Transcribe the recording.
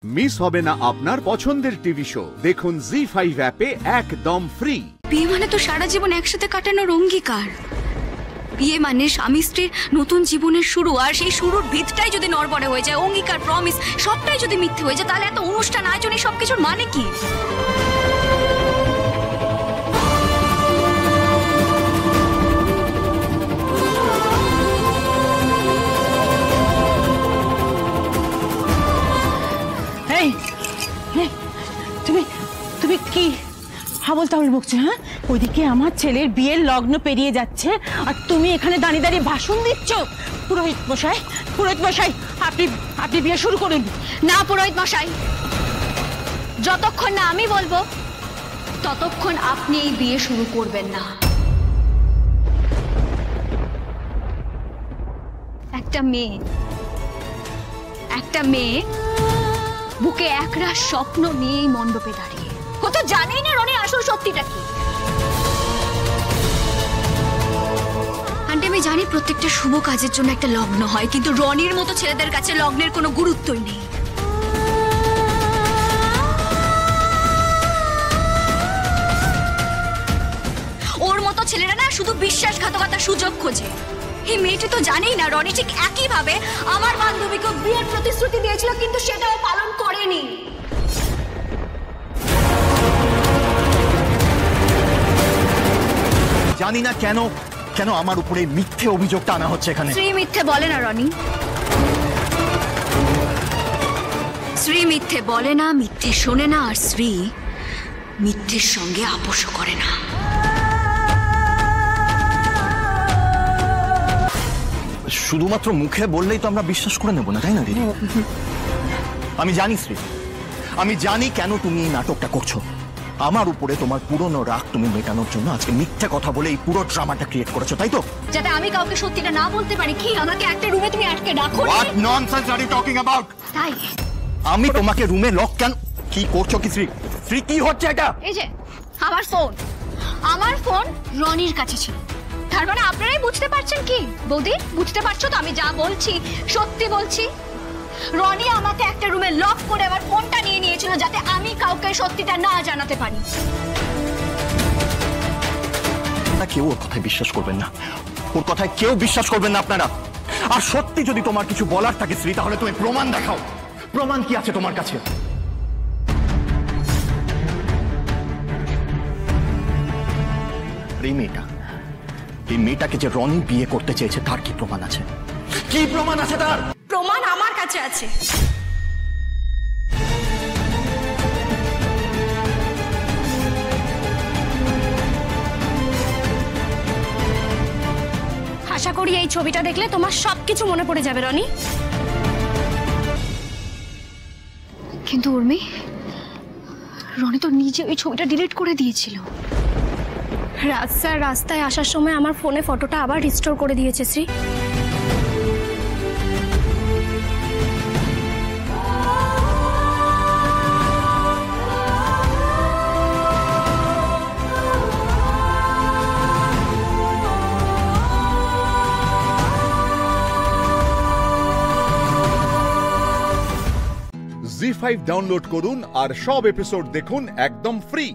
Miss হবে না আপনার পছন্দের টিভি শো। দেখুন জি5 অ্যাপে একদম ফ্রি। বিয়ে মানে তো সারা জীবন একসাথে কাটানোর অঙ্গীকার। বিয়ে মানে স্বামী স্ত্রীর নতুন জীবনের শুরু, আর সেই শুরুর ভিতটাই যদি নড়বড়ে হয়ে যায়, অঙ্গীকার প্রমিস সবটাই যদি মিথ্যে হয়ে যায়, তাহলে এত অনুষ্ঠান আয়োজন এই সবকিছুর মানে কি? তুমি কি হাবল তাহলে বকছো? হ্যাঁ, ওইদিকে আমার ছেলের বিয়ের লগ্ন পেরিয়ে যাচ্ছে আর তুমি এখানে দাঁড়িয়ে দাঁড়িয়ে ভাষণ দিচ্ছ। পুরোহিত মশাই, আপনি বিয়ে শুরু করুন। না পুরোহিত মশাই, যতক্ষণ না আমি বলবো ততক্ষণ আপনি এই বিয়ে শুরু করবেন না। একটা মেয়ে বুকে একরাশ স্বপ্ন নিয়ে মণ্ডপে দাঁড়িয়ে, ও তো জানেই না রনির আসল সত্যিটা কি। আন্টি, আমি জানি প্রত্যেকটা শুভ কাজের জন্য একটা লগ্ন হয়, কিন্তু রনির মতো ছেলেদের কাছে লগ্নের কোনো গুরুত্বই নেই। ওর মতো ছেলেরা না শুধু বিশ্বাসঘাতকতার সুযোগ খোঁজে। এই মেয়েটি তো জানেই না রনি ঠিক একইভাবে আমার বান্ধবীকে বিয়ের প্রতিশ্রুতি দিয়েছিল, কিন্তু সেটাও পালন করেনি। জানি না কেন কেন আমার উপরে মিথ্যে অভিযোগটা আনা হচ্ছে এখানে। শ্রী মিথ্যে বলে না রনি, শ্রী মিথ্যে বলে না, মিথ্যে শোনে না, আর শ্রী মিথ্যের সঙ্গে আপোষও করে না। শুধুমাত্র মুখে বললেই তো আমরা বিশ্বাস করে নেব না, তাই না দিদি? আমি জানি শ্রী, আমি জানি কেন তুমি এই নাটকটা করছো। আমার উপরে তোমার পুরনো রাগ তুমি মেটানোর জন্য আজকে মিথ্যা কথা বলে এই পুরো ড্রামাটা ক্রিয়েট করেছো, তাই তো? যাতে আমি কাউকে সত্যিটা না বলতে পারি। কি আমাকে একটা রুমে তুমি আটকে রাখো? What nonsense are you talking about? তাই আমি তোমাকে রুমে লক কেন? কি করছো কি শ্রী? শ্রী কি হচ্ছে এটা? এই যে আমার ফোন রনির কাছে ছিল। তার মানে আপনারাই বুঝতে পারছেন কি বৌদি? বুঝতে পারছো তো আমি যা বলছি সত্যি বলছি? রনি আমাকে একটা রুমে লক করে আমার ফোনটা নিয়ে নিয়েছিল, যাতে আমি কাউকে সত্যিটা না জানাতে পারি। কেউ ওর কথায় বিশ্বাস করবেন না, ওর কথায় কেউ বিশ্বাস করবেন না আপনারা। আর সত্যি যদি তোমার কিছু বলার থাকে শ্রী, তাহলে তুমি প্রমাণ দেখাও। প্রমাণ কি আছে তোমার কাছে? এই মেয়েটাকে যে রনি বিয়ে করতে চেয়েছে, তার কি প্রমাণ আছে? কি প্রমাণ আছে তার? প্রমাণ আমার কাছে আছে। আশা করি এই ছবিটা দেখলে তোমার সবকিছু মনে পড়ে যাবে রনি। কিন্তু উর্মি, রনি তো নিজে ওই ছবিটা ডিলিট করে দিয়েছিল। রাস্তায় আসার সময় আমার ফোনে ফটোটা আবার রিস্টোর করে দিয়েছে শ্রী। জি5 ডাউনলোড করুন আর সব এপিসোড দেখুন একদম ফ্রি।